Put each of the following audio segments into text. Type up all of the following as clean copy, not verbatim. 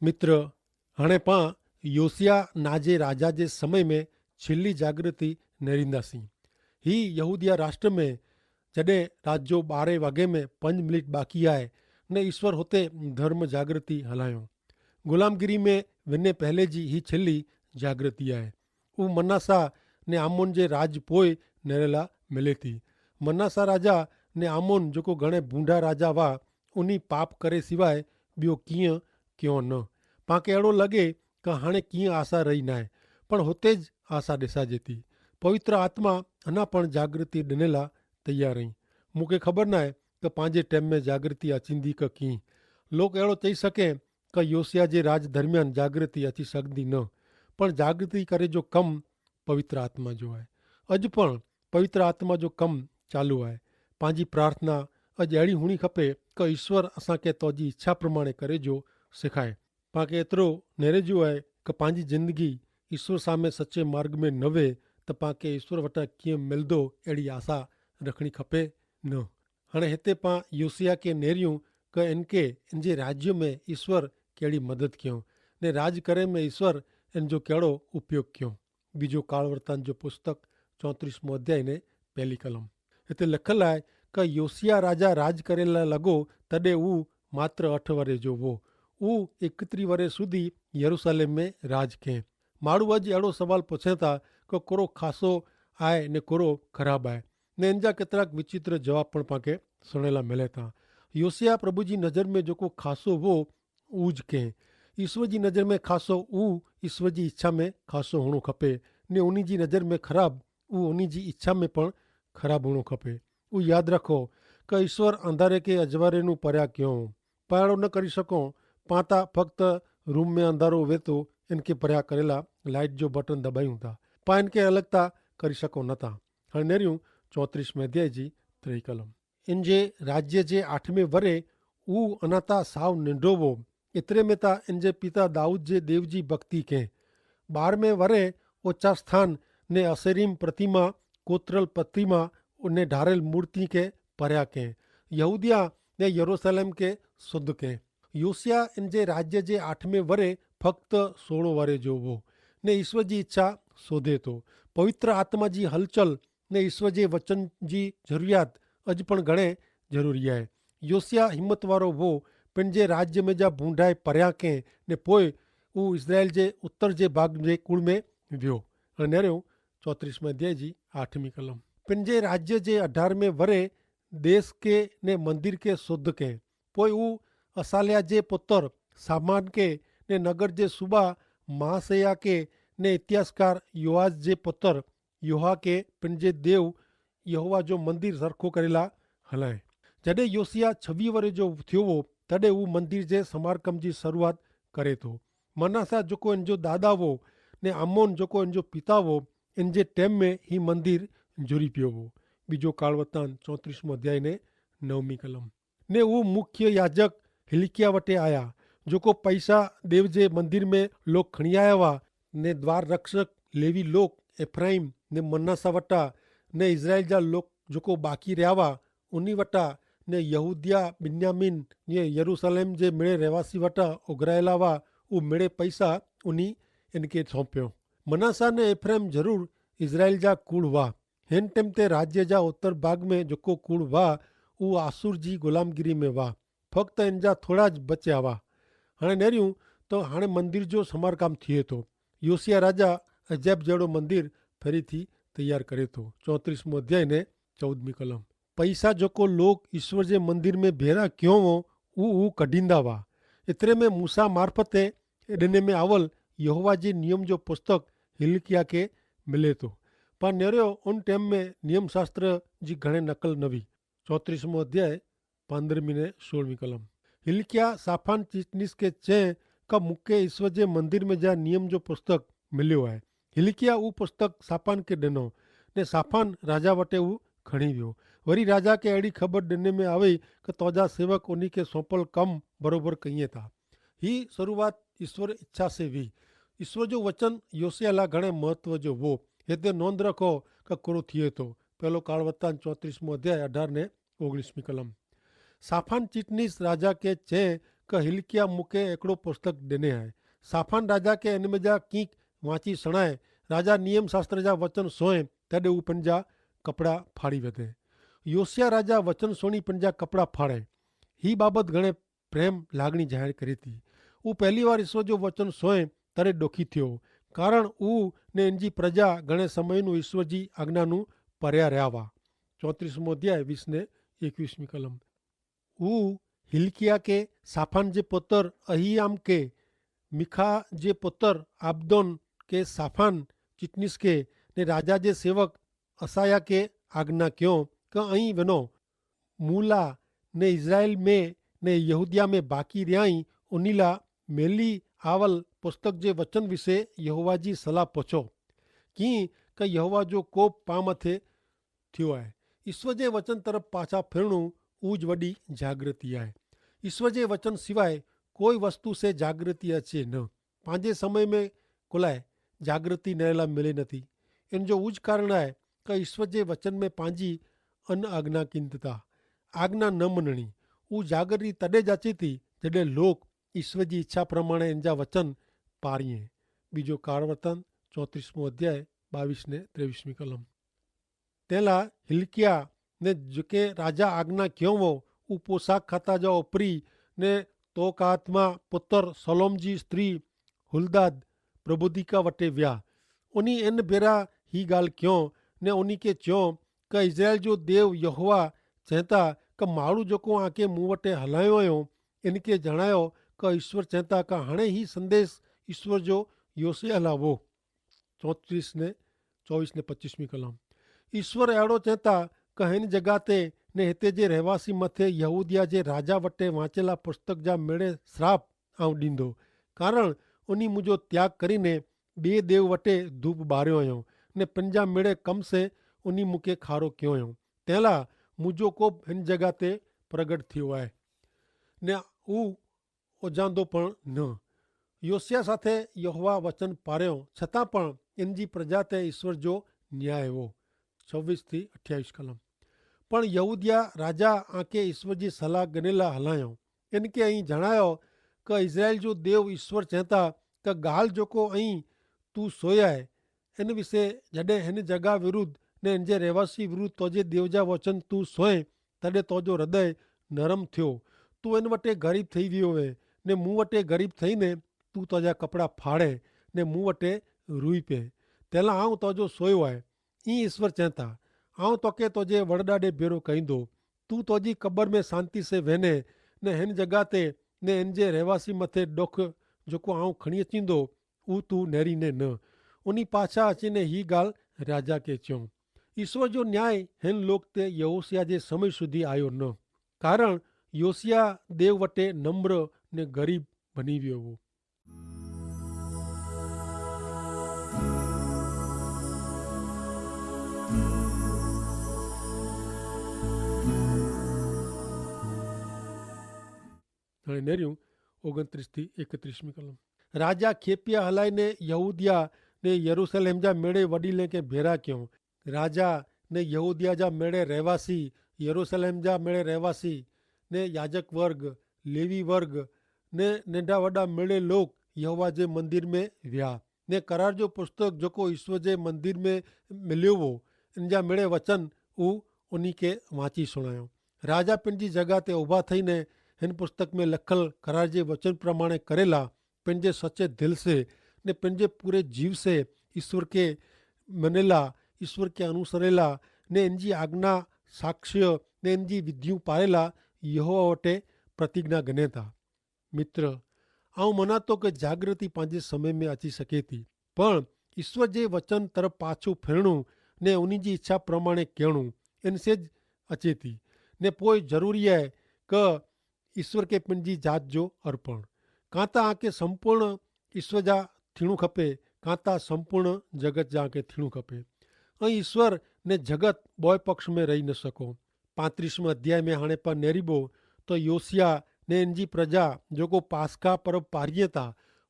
मित्र हाणे पां योसिया नाजे राजा जे समय में छिल्ली जागृति नेरींदासीं। ही यहूदिया राष्ट्र में जॾहिं रात जो 12 वॻे में 5 मिनट बाक़ी आहे ने ईश्वर हुते धर्म जागृति हलायो। गुलामगिरी में विने पहले जी ही छिल्ली जागृति आहे। उहो मनासा ने आमोन जे राज पोइ नेरेला मिले थी। मनासा राजा ने आमोन जेको घणे बूढ़ा राजा हुआ उन्हीं पाप करे सिवाय ॿियो कीअं क्यों न। पांखे अहिड़ो लॻे कि हाणे कीअं आशा रही न आहे, पण हुते ज आशा ॾिसाजे थी। पवित्र आत्मा अञा पण जागृति ॾिने लाइ तैयार रही। मूंखे ख़बर न आहे कि पंहिंजे टाइम में जागृति अचींदी कि कीअं। लोग अहिड़ो चई सघे कि योसिया जे राज दरमियान जागृति अची सघंदी न, पण जागृति करे जो कमु पवित्र आत्मा जो आहे। अॼु पण पवित्र आत्मा जो कमु चालू आहे। पंहिंजी प्रार्थना अॼु अहिड़ी हुअणी खपे कि ईश्वर असांखे तुंहिंजी इच्छा प्रमाणे करे जो सिखाए। पांखे एतिरो नेरेजो आहे कि पंहिंजी ज़िंदगी ईश्वर साम्हूं सचे मार्ग में न वे त पांखे ईश्वर वटां कीअं मिलंदो अहिड़ी आशा रखणी खपे न। हाणे हिते पां योसिया खे नेरियूं कि इनके इन जे राज्य में ईश्वर कहिड़ी मदद कयूं ने राज करे में ईश्वर इन जो कहिड़ो उपयोग कयूं। बीजो काल वृतांत जो पुस्तक 34 अध्याय ने पहली कलम हिते लिखल आहे कि योसिया राजा राज करे लाइ लॻो तॾहिं हू मात्र 8 वरे जो हो। हू 31 वरे सुधी यरूशलेम में राज कयईं। माण्हू अॼु अहिड़ो सवाल पुछे था कि कहिड़ो ख़ासो आहे ने कहिड़ो ख़राबु आहे ने इन जा केतिरा विचित्र जवाब पण पांखे सुणण लाइ मिले था। योसिया प्रभु जी नज़र में जेको ख़ासो हो उज कयईं। ईश्वर जी नज़र में ख़ासो उहो ईश्वर जी इच्छा में ख़ासो हुअणो खपे ने उन जी नज़र में ख़राबु उहो उन जी इच्छा में पण ख़राबु हुअणो खपे। उहो यादि रखो कि ईश्वर अंधारे खे अजवारे नूं परियां कयो। पाण अहिड़ो न करे सघूं। पां था फक्त रूम में अंधारो वेतो इनके परियां करे लाइट जो बटन दबायूं था। पां इनके अलॻि था करे सघूं नथा। हाणे नेरियूं 34 अध्याय जी 3 कलम। इन जे राज्य जे 8वें वरे हू अञा था साव निंढो हो। एतिरे में था इन जे पिता दाऊद जे देव जी भक्ति कयईं। 12वें वरे ऊंचा स्थान ने असेरीम प्रतिमा कोतरल प्रतिमा उन ढारेल मूर्ति के परियां कयईं। यहूदिया ने यरूशलेम के शुद्ध कयईं। योसिया इन जे राज्य जे 8वें वरे फक्त 16 वरे जो हो ने ईश्वर जी इच्छा सोधे थो। पवित्र आत्मा जी हलचल ने ईश्वर जे वचन जी ज़रूरियात अॼु पण घणे ज़रूरी आहे। योसिया हिम्मत वारो हो। पंहिंजे राज्य में जा बूंढाए परियां कयईं ने पोइ हू इज़राइल जे उत्तर जे भाग जे कुड़ में वियो। हाणे नेरियो 34 अध्याय जी 8वीं कलम। पंहिंजे राज्य जे 18वें वरे देश के ने मंदिर के शुद्ध कयईं। पोइ हू असालिया जे पुत्र सामान के ने नगर जे सूबा महासया के ने इतिहासकार योआज जे पुत्र योहा के पंहिंजे देव यहोवा जो मंदिर सरखो करेला हलाए। जॾहिं योसिया 26 वरे जो थियो हो तॾहिं हू मंदिर जे समारकम जी शुरूआत करे थो। मनासा जेको इन जो दादा हो ने अमोन जेको इन जो पिता हो इन जे टाइम में ही मंदिर जुड़ी पियो हो। बीजो काल वृतांत 34 अध्याय ने 9वीं कलम ने हू मुख्य याजक हिलकिया वटे आया जेको पैसा देव जे मंदिर में लोग खणी आया हुआ ने द्वार रक्षक लेवी लोग एफ्राइम ने मनासा वटा ने इज़राइल जा लोग जेको बाक़ी रहिया हुआ उन्हीं वटा ने यहूदिया बिन्यामीन ये यरूशलेम जे मिड़े रहवासी वटा उघरायला हुआ उ मिड़े पैसा उन्हीं इनके सौंपियो। मनासा ने एफ्राइम ज़रूर इज़राइल जा कूड़ हुआ। हिन टाइम ते राज्य जा उत्तर भाग में जेको कूड़ हुआ उहो आसुर जी गुलामगिरी में हुआ। फक्त इन जा थोड़ा ज बचिया हुआ। हाणे नेरियूं तो हाणे मंदिर जो समारकाम थिए थो। योसिया राजा अजैब जहिड़ो मंदिर फेरी थी तैयार करे थो। 34 अध्याय ने 14वीं कलम। पैसा जेको लोग ईश्वर जे मंदिर में भेरा क्यों हो उहो कढींदा हुआ। एतिरे में मूसा मार्फते ॾिने में आवल यहोवा जे नियम जो पुस्तक हिलकिया के मिले थो। पर नेरियो उन टाइम में नियम शास्त्र जी घणे नकल न हुई। 34 अध्याय 15वीं ने 16वीं कलम। हिलकिया साफान चिटनीस के चए का मूंखे ईश्वर जे मंदिर में जा नियम जो पुस्तक मिलियो आहे। हिलकिया उहो पुस्तक साफान के ॾिनो ने साफान राजा वटे हू खणी वियो। वरी राजा के अहिड़ी ख़बर ॾिने में आई कि तुंहिंजा सेवक उन्ही के सौंपल कमु बरोबर कईं था। ही शुरूआत ईश्वर इच्छा से हुई। ईश्वर जो वचन योसिया लाइ घणे महत्व जो हो। हिते नोंद रखो कि कहिड़ो थिए थो। पहलो काल वृतांत 34 अध्याय 18 ने 19वीं कलम। साफान चिटनीस राजा के चए क हिलकिया मूंखे हिकिड़ो पुस्तक ॾिने आहे। साफ़ान राजा खे हिन में जा कीक वांची सणाए राजा नियम शास्त्र जा वचन सोए तॾहिं हू पंहिंजा कपिड़ा फाड़ी वधे। योसिया राजा वचन सोणी पंहिंजा कपिड़ा फाड़े। ही बाबति घणे प्रेम लागणी ज़ाहिर करे थी। हू पहली बार ईश्वर जो वचन सोए तॾहिं ॾुखी थियो, कारण हू ने इन जी प्रजा घणे समयનું ईश्वर जी આજ્ઞાનું पर्या रहा हुआ। 34મો અધ્યાય 20 ને 21મી કલમ। हू हिलकिया के साफान जे पुत्र अहियाम के मिखा जे पुत्र आबदोन के साफान चिटनिस के ने राजा जे सेवक असाया के आज्ञा क्यों क अहीं वनो मूला ने इज़राइल में ने यहूदिया में बाकी रहाई उनीला मेली आवल पुस्तक जे वचन विषे यहोवा जी सलाह पुछो की क यहोवा जो कोप पाम मथे थियो है। ईश्वर जे वचन तरफ पाछा फिरणु ऊज वॾी जागृति आहे। ईश्वर जे वचन सिवाय कोई वस्तु से जागृति अचे न। पंहिंजे समय में कुलाए जागृति नरेला मिले नथी। इन जो ऊज कारण आहे क ईश्वर जे वचन में पंहिंजी अन आज्ञाकीनता आज्ञा न मञणी। ऊ जागृति तॾहिं जाचे थी जॾहिं लोक ईश्वर जी इच्छा प्रमाणे इन जा वचन पारीए। बीजो कारवर्तन 34મો અધ્યાય 22 ને 23મી કલમ। तेला हिलकिया ने जेके राजा आज्ञा क्यों वो ऊ पोशाक खाता जो उपरी ने तो कात्मा पुत्र सलोम जी स्त्री हुलदाद प्रबुद्धिका वटे व्या। उन्हीं इन बेरा ही गाल क्यों ने उन्हीं के च्यों क इज़राइल जो देव यहोवा चहता क माण्हू जेको आके मूं वटे हलायो हुयो इनके जणायो क ईश्वर चहता क हाणे ही संदेश ईश्वर जो योसिया हलावो। 34 ने 24 ने 25મી कलम। ईश्वर अहिड़ो चवता क हिन जॻह ते ने हिते जे रहवासी मथे यहूदिया जे राजा वटे वांचेला पुस्तक जा मेड़े श्राप आऊं ॾींदो, कारण उन्हीं मुंहिंजो त्याग करीने ॿिए देव वटे धूप ॿारियो हुयो ने पंहिंजा मेड़े कम से उन्हीं मूंखे खारो कयो हुयो। तंहिंला मुंहिंजो कोप हिन जॻह ते प्रगट थियो आहे ने हू उजांदो पण न। योसिया साथे यहोवा वचन पारियो छतां पण इन जी प्रजा ते ईश्वर जो न्याय हो। 26 થી 28 कलम। पण यहूदिया राजा आके ईश्वर जी सलाह गनेला हलायो। इनके अहीं जणायो क इज़राइल जो देव ईश्वर चहता क गाल जोको अहीं तू सोया है इन विषय जॾहिं हिन जगह विरुद्ध ने इन जे रहवासी विरुद्ध तोजे देव जा वचन तू सोए तॾहिं तोजो हृदय नरम थियो। तू इन वटे गरीब थी वियो वे ने मूं वटे गरीब थई ने तू तोजा कपड़ा फाड़े ने मूं वटे रुई पे। तेला आऊं तोजो सोयो आहे ई ईश्वर चहता। आऊं तोखे तोजे वड़ॾाॾे भेरो कहींदो। तू तोजी कब्र में शांति से वेने ने हिन जगह ते ने इन जे रहवासी मथे ॾुख जेको आऊं खणी अचींदो ऊ तू नेरीने न। उन्हीं पाछा अचीने ही ॻाल्हि राजा खे चयूं। ईश्वर जो न्याय हिन लोक ते यहोसिया जे समय सुधी आयो न, कारण योसिया देव वटे नम्र ने गरीब बनी वियो हो। हाणे नेरियूं 29 થી 31મી कलम। राजा खेपिया हलाईने यहूदिया ने यरूशलेम जा मेड़े वडीले के भेरा क्यों। राजा ने यहूदिया जा मेड़े रहवासी यरूशलेम जा मेड़े रहवासी ने याजक वर्ग लेवी वर्ग ने नंढा वॾा मेड़े लोग यहोवा जे मंदिर में विया ने करार जो पुस्तक जेको ईश्वर जे मंदिर में मिलियो हो इन जा मेड़े वचन ऊ उन्हीं के वांची सुणायो। राजा पंहिंजी जगह ते उभा थईने हिन पुस्तक में लखल करार जे वचन प्रमाणे करेला पंहिंजे सचे दिल से ने पंहिंजे पूरे जीव से ईश्वर के मनेला ईश्वर के अनुसरेला ने इन जी आज्ञा साक्ष्य ने इन जी विधियूं पारेला यहोवा वटे प्रतिज्ञा गणे था। मित्र, आऊं मना तो कि जागृति पंहिंजे समय में अची सके थी, पण ईश्वर जे वचन तरफ पाछो फिरणु ने उन्हीं जी इच्छा प्रमाणे करणु इनसे ज अचे थी ने पोइ ज़रूरी है क ईश्वर के पंहिंजी जात जो अर्पण कां त आके संपूर्ण ईश्वर जा थियणु खपे कां त संपूर्ण जगत जा आके थियणु खपे। ऐं ईश्वर ने जगत ॿोए पक्ष में रही न सको। 35वें अध्याय में हाणे पर नेरिबो तो योसिया ने इन जी प्रजा जेको पास्का पर्व पारीए था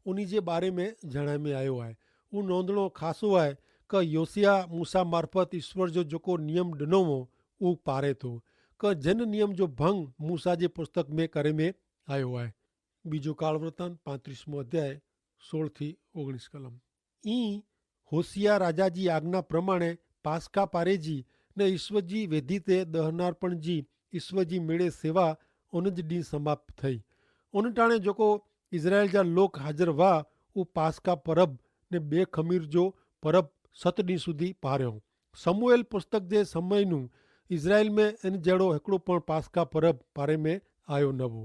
उन्हीं जे बारे में जणाए में आयो आहे। उहो नोंदणो ख़ासो आहे क योसिया मूसा मार्फत ईश्वर जो जेको नियम ॾिनो हो उहो पारे थो क जिन नियम जो भंग मूसा जे पुस्तक में करे में आयो आहे। બીજો કાળ વૃત્તાંત 35મો અધ્યાય 16-19 કલમ. ઈ હોશિયા રાજાજી આજ્ઞા પ્રમાણે પાસ્કા પારેજી ને ઈશ્વરજી વેધી તે દહનાર્પણજી ઈશ્વરજી મેળે સેવા ઓનજડી સમાપ્ત થઈ. ઓનટાણે જોકો ઇઝરાયલ જા લોક હાજર વા ઉ પાસ્કા પરબ ને 2 ખમીર જો પરબ 7 ડી સુધી પાર્યો. સમુએલ પુસ્તક જે સમયનું ઇઝરાયલ में इन जहिड़ो हिकिड़ो पण पास्का परब पारे में आयो न हो.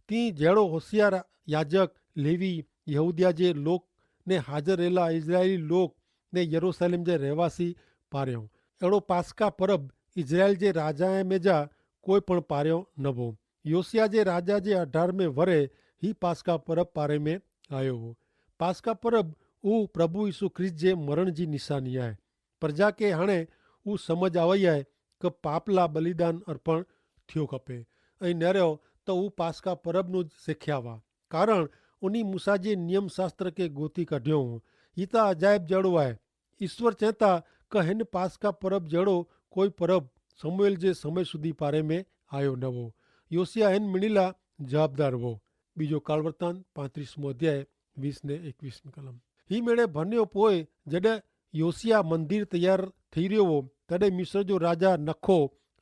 तीअं जहिड़ो होशियार याजक लेवी यहूदिया जे लोक ने हाज़िर रहेला इज़राइली लोक ने यरूशलेम जे रहवासी पारियो. अहिड़ो पास्का परब इज़राइल जे राजाए में जा कोई पण पारियो न हो. योसिया जे राजा जे 18वें वरे ही पास्का परब पारे में आयो हो. पास्का परब ऊ प्रभु यीशु ख्रिस्त जे मरण जी निशानी आहे. प्रजा खे हाणे ऊ समझ आवई आहे કે પાપલા બલિદાન અર્પણ થયો ખપે. અહીં નર્યો તો હું પાસ્કા પરબનું જ શીખ્યાવા કારણ ઉની મૂસા જે નિયમ શાસ્ત્ર કે ગોતી કઢ્યો હું ઈ તો અજાયબ જड़ो आहे. ईश्वर चेता કે हिन पास्का परब जड़ो कोई परब समूएल जे समय सुधी पारे में आयो न हो. योसिया हिन मिणीला जवाबदार हो. बीजो काल वृत्तांत 35मो अध्याय 20-21 कलम. ही मेड़े भन्यो पोइ जॾहिं योसिया मंदिर तैयार थी रहियो हो तॾहिं मिस्र जो राजा नखो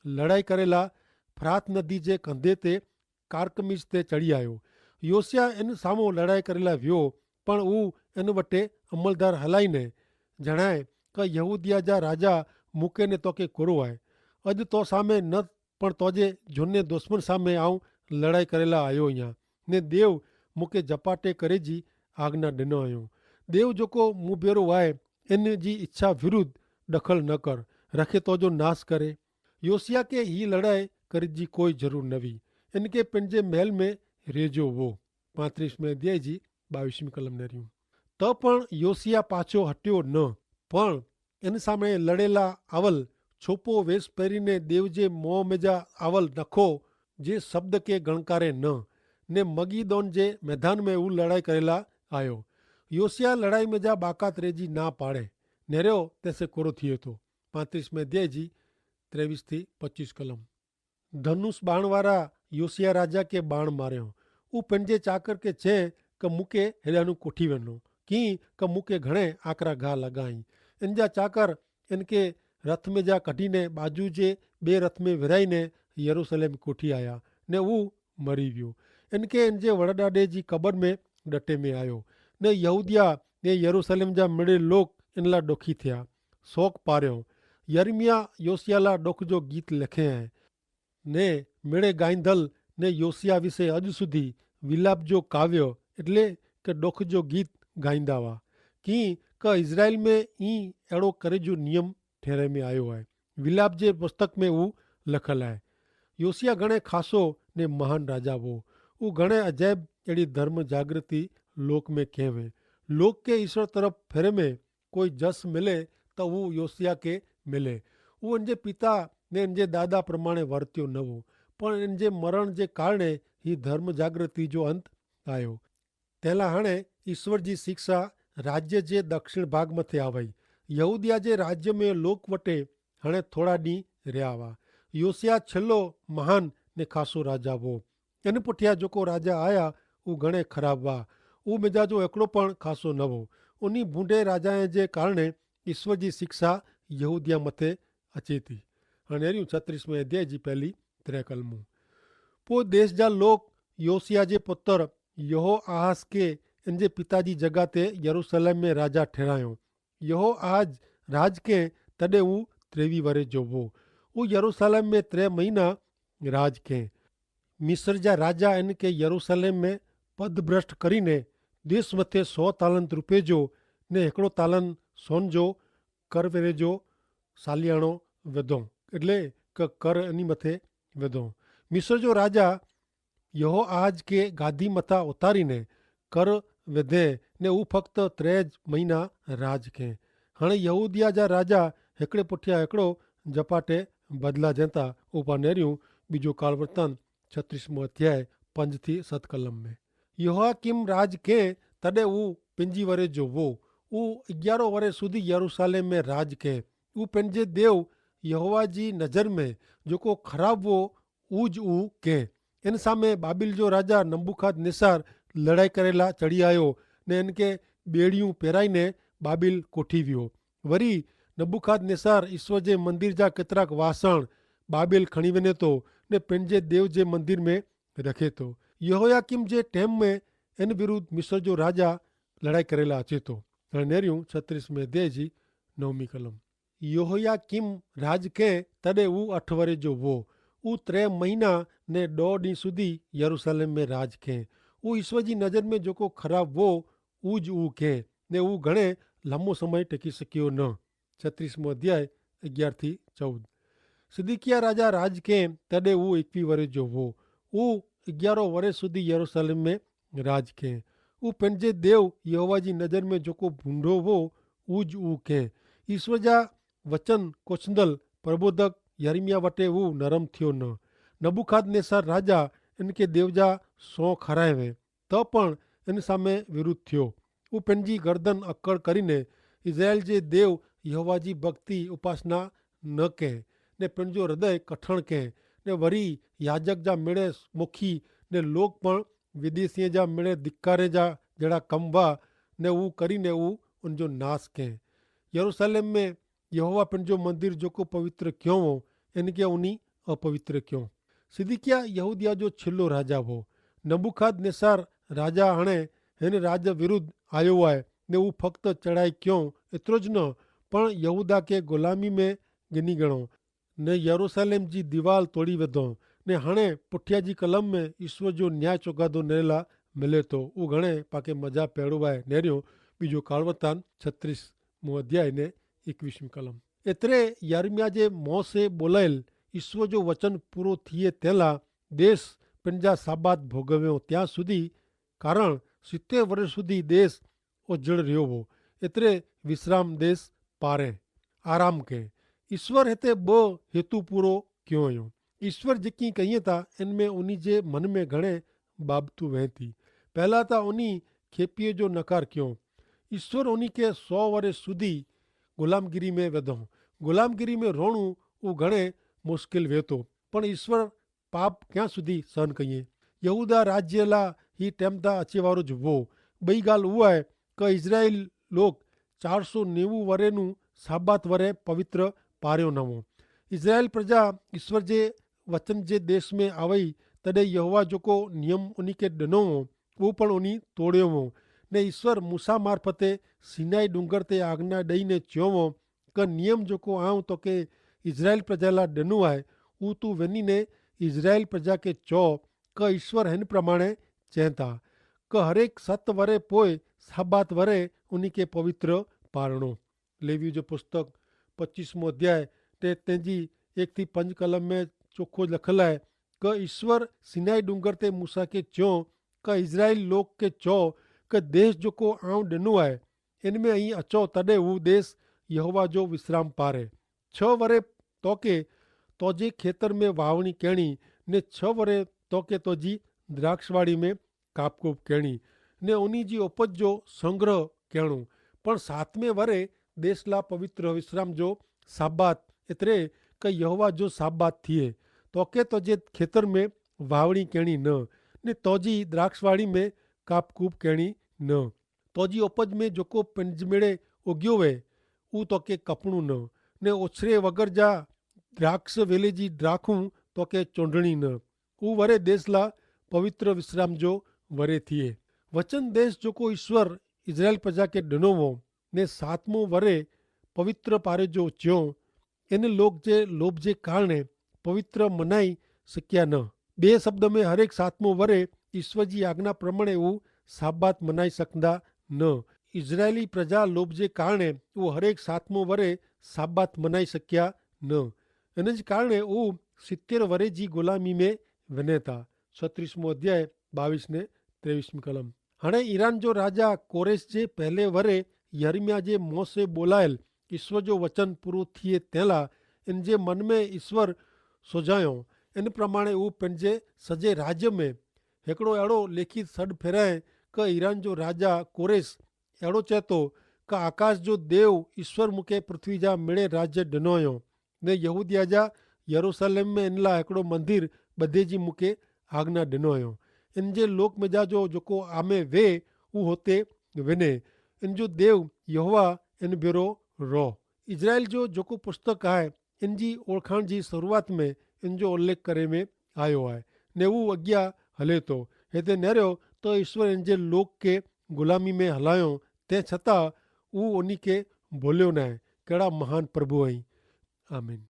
लड़ाई करेला फ्रात नदी जे कंधे ते कारकमिश ते चढ़ी आयो. योसिया इन साम्हूं लड़ाई करेला वियो पण हू इन वटे अमलदार हलाईने जणाए કે યહૂદિયા જા રાજા મૂકે ને તોકે કોરો आहे. અજ તો સામે ન પણ તોજે झुने दुश्मन સામે આવું લડાઈ કરેલા આયો અહીંયા ને દેવ મૂકે ઝપાટે करे जी આજ્ઞા ॾिनो आहियो. देव जेको मूं भेरो आहे इन जी इच्छा विरुद्ध दखल न कर रखे तो जो नाश करे. योसिया के ही लड़ाई कर जी कोई जरूर न हुई. इनके पंहिंजे महल में रेजो हो. 35वें अध्याय जी 22वीं कलम नरियूं. तो पण योसिया पाछो हट्यो न पण इन सामे लड़ेला आवल छोपो वेश પહેરીને देव जे मोह में जा आवल नखो जे शब्द के गणकारे न ने मगीदोन जे मैदान में ऊ लड़ाई करेला आयो. योसिया लड़ाई में जा बाकात रेजी ना पाड़े नेरियो तैसे कोरो थियो तो. 35वें अध्याय जी 23-25 कलम. धनुष बाण वारा योसिया राजा के बाण मारियो. ऊ पंहिंजे चाकर के चए કે મૂકે हेॾाનું कोठी वञो की કે મૂકે घणे आकरा घा लॻाई. इन जा चाकर इनके रथ में जा कढीने बाजू जे 2 रथ में विराईने यरूशलेम कोठी आया ने ऊ मरी वियो. इनके इन जे वड़ॾाॾे जी कबर में डटे में आयो ने यहूदिया ने यरूशलेम जा मिड़े लोग इन ला ॾुखी थिया. शोक पारियो. यर्मिया योसिया ला ॾुख जो गीत लिखे हैं ने मिड़े गाईंदल ने योसिया विषे अॼु સુધી विलाप जो काव्य એટલે કે ॾुख जो गीत गाईंदा हुआ की કે इज़राइल में ई अहिड़ो करे जो नियम ठहिरे में आयो आहे. विलाप जे पुस्तक में ऊ लखल आहे. योसिया घणे खासो ने महान राजा हो. ऊ घणे अजायब अहिड़ी धर्म जागृति लोक में कंहिं वे. लोक के ईश्वर तरफ़ फेरे में कोई जस मिले तो वो योसिया के मिले. वो इन जे पिता ने इन जे दादा प्रमाणे वर्त्यो न हो पण इन जे मरण जे कारणे ही धर्म जागृति जो अंत आयो. तेला हाणे ईश्वर जी शिक्षा राज्य जे दक्षिण भाग मथे आवई. यहूदिया जे राज्य में लोक वटे हाणे थोड़ा ॾींहं रहिया हुआ. योसिया छेल्लो महान ने खासो राजा हो. इन पुठियां जेको राजा आया ऊ घणे ख़राब हुआ. ऊ मिजाजो हिकिड़ो पण खासो न हो. उन बूढ़े राजाए जे कारणे ईश्वर जी शिक्षा यहूदिया मथे अचे थी. हाणे अहिड़ियूं 36वें अध्याय जी पहली 3 कलमूं. पोइ देश जा लोग योसिया जे पुत्र यहोआहाज़ के इन जे पिता जी जगह ते यरूशलेम में राजा ठहिरायो. यहोआहाज़ राज के तॾहिं हू 23 वरे जो हो. हू यरूशलेम में 3 महीना राज के. मिस्र जा राजा इन के यरूशलेम में पदभ्रष्ट करीने देश मथे 100 तालंत रुपए जो ने 1 तालंत सोन जो कर वेरे जो सालियाणो विधो એટલે કે कर એની મથે વિધો. મિસ્ર जो राजा यहोआहाज़ के गादी मथा उतारीने कर विधे ने ऊ फक्त 3 महीना राज के. हाणे यहूदिया जा राजा हिकिड़े पुठियां हिकिड़ो झपाटे बदला जंता उपा नेरियूं. बीजो काल वृत्तांत 36मो अध्याय 5-7 कलम में. यहोयाकीम राज के तॾहिं ऊ 5 वरे जो हो. ऊ 11 वरे સુધી यरूशलेम में राज के. ऊ पंहिंजे देव यहोवा जी नज़र में जेको ख़राब हो ऊज ऊ के. इन सामे बाबिल जो राजा नबूखद निसार लड़ाई करेला चढ़ी आयो ने इनके बेड़ियूं पहिराईने बाबिल कोठी वियो। वरी नबूखादनेस्सर ईश्वर जे मंदिर जा केतिराक वासण बाबिल खणी वञे थो ने पंहिंजे देव जे मंदिर में रखे थो। यहोयाकीम जे टाइम में इन विरुद्ध मिस्र जो राजा लड़ाई करेला अचे थो। हाणे नेरियूं 36 अध्याय जी 9वीं कलम। यहोयाकीम राज कयईं तॾहिं हू 8 वरे जो हो। हू 3 महीना ने 2 ॾींहं સુધી यरूशलेम में राज कयईं। हू ईश्वर जी नज़र में जेको ख़राब हो उज हू कयईं ने हू घणे लंबो समय टकी सघियो न। 36 अध्याय 11-14। सिदकिया राजा राज कयईं तॾहिं हू 21 वरे जो हो। हू 11 वरे સુધી यरूशलेम में राज कयईं। हू पंहिंजे देव यहोवा जी नज़र में जेको भूंडो हो उज हू कयईं। ईश्वर जा वचन कोछंदल प्रबोधक यर्मिया वटे हू नरम थियो न। नबूखादनेस्सर राजा इनके देव जा सौ खाराए वे त पण इन सामे विरुद्ध थियो। हू पंहिंजी गर्दन अकड़ करीने इज़राइल जे देव यहोवा जी भक्ति उपासना न कयईं ने पंहिंजो हृदय कठण कयईं ने वरी याजक जा मिड़े मुखी ने लोक पण विदेशीअ जा मिड़े धिक्कारे जा जहिड़ा कम हुआ ने हू करीने हू उनजो नाश कयईं। यरूशलेम में यहोवा पंहिंजो मंदिर जेको पवित्र कयो हो इनके उनी अपवित्र कयो। सिदकिया यहूदिया जो छिलो राजा हो। नबूखादनेस्सर राजा हाणे हिन राज विरुद्ध आयो आहे ने हू फक्त चढ़ाई कयो एतिरो ज न पण यहूदा खे ग़ुलामी में गिनी गणो ने यरूशलेम जी दीवार तोड़ी विधो ने हाणे पुठिया जी कलम में ईश्वर जो न्याय चौगादो नेला मिले थो। हू घणे पाके मज़ा पहिरियों आहे। नेरियो बीजो कालवतान 36 अध्याय ने 21 कलम। एतिरे यर्मिया जे मोह से बोलायल ईश्वर जो वचन पूरो थिए तेला देश पंहिंजा साबात भोगव्यो ત્યાં સુધી કારણ 70 વર્ષ સુધી દેશ उजड़ रहियो हो। एतिरे विश्राम देश पारे आराम कयईं। ईश्वर हिते 2 हेतु पूरो कयो हुयो। ईश्वर जेकी कईं था इनमें उन्ही जे मन में घणे बाबतूं वहे थी। पहला त उन्ही खेपीअ जो नकार कयो। ईश्वर उन्ही खे 100 वरस સુધી गुलामगिरी में विधो। गुलामगिरी में रहणु हू घणे मुश्किल वे थो पण ईश्वर पाप ક્યાં સુધી सहन कईं। यहूदा राज्य लाइ ही टाइम त अचे वारो ज हो। ॿई ॻाल्हि उहा आहे कि इज़राइल लोग 490 वरेનું साबात वरे पवित्र पारियो न हो। इज़राइल प्रजा ईश्वर जे वचन जे देश में आवई तॾहिं यहोवा जेको नियम उन्ही खे ॾिनो हो उहो पण उन्ही तोड़ियो हो ने ईश्वर मूसा मार्फते सीनाई डूंगर ते आज्ञा ॾेई ने चयो हो कि नियम जेको आऊं तोखे इज़राइल प्रजा लाइ ॾिनो आहे उहो तूं वञी ने इज़राइल प्रजा खे चओ कि ईश्वर हिन प्रमाणे चवनि था कि हरेक 7 वरे पोइ साबात वरे उन्ही खे पवित्र पारणो। लेवी जो पुस्तक 25 अध्याय ते तंहिंजी 1-5 कलम में चोखो लिखल आहे कि ईश्वर सीनाई डूंगर ते मूसा खे चयो कि इज़राइल लोक खे चओ कि देश जेको आऊं ॾिनो आहे इन में ई अचो तॾहिं हू देश यहोवा जो विश्राम पारे। 6 वरे तोखे तोजे खेतर में वावणी करिणी ने 6 वरे तोखे तुंहिंजी द्राक्षवाड़ी में कापकूप करिणी ने उन्ही जी उपज जो संग्रह करिणो पण 7वें वरे देश लाइ पवित्र विश्राम जो साबात एतिरे कि यहोवा जो साबात थिए। तोखे तुंहिंजे खेतर में वावणी करिणी ने तुंहिंजी द्राक्षवाड़ी में कापकूप करिणी न। तुंहिंजी उपज में जेको पिंजमेड़े उगियो वे उहो तोखे कपणो ने ओछरे वगर जा द्राक्ष वेले जी द्राखूं तोखे चूंडणी न। हू वरे देश लाइ पवित्र विश्राम जो वरे थिए। वचन देश जेको ईश्वर इज़राइल प्रजा खे ॾिनो हो ने 7मों वरे पवित्र पारे जो चयो इन लोक जे लोभ जे कारणे पवित्र मनाई सघिया न। ॿिए शब्द में हरेक 7मों वरे ईश्वर जी आज्ञा प्रमाणे हू साबात मनाई सघंदा न। इज़राइली प्रजा लोभ जे कारणे उहो हरेक 7मों वरे साबात मनाई सघिया न। इन जे कारणे हू 70 वरे जी ग़ुलामी में वञे था। 36 अध्याय 22 ने 23 कलम। हाणे ईरान जो राजा कोरेश जे पहले वरे यर्मिया जे मुंहं से बोलायल ईश्वर जो वचन पूरो थिए तंहिंला इन जे मन में ईश्वर सुझायो। इन प्रमाणे हू पंहिंजे सॼे राज्य में हिकिड़ो अहिड़ो लिखित सॾु फेराए कि ईरान जो राजा कोरेश अहिड़ो चए थो कि आकाश जो देव ईश्वर मूंखे पृथ्वी जा मिड़े राज्य ॾिनो हुयो ने यहूदिया जा यरूशलेम में इन लाइ हिकिड़ो मंदिर ॿधे जी मूंखे आज्ञा ॾिनो हुयो। इन जे लोक मिजाजो जेको आमे वे उहो हुते वञे। इन जो देव यहोवा इन भेरो रहो। इज़राइल जो जेको पुस्तक आहे इन जी ओळखाण जी शुरूआत में इन जो उल्लेख करे में आयो आहे ने उहो अॻियां हले थो। हिते निरियो त ईश्वर इन जे लोक खे ग़ुलामी में हलायो, तंहिं छतां उहो उन खे भुलियो न आहे। कहिड़ा महान प्रभु आहीं। आमीन।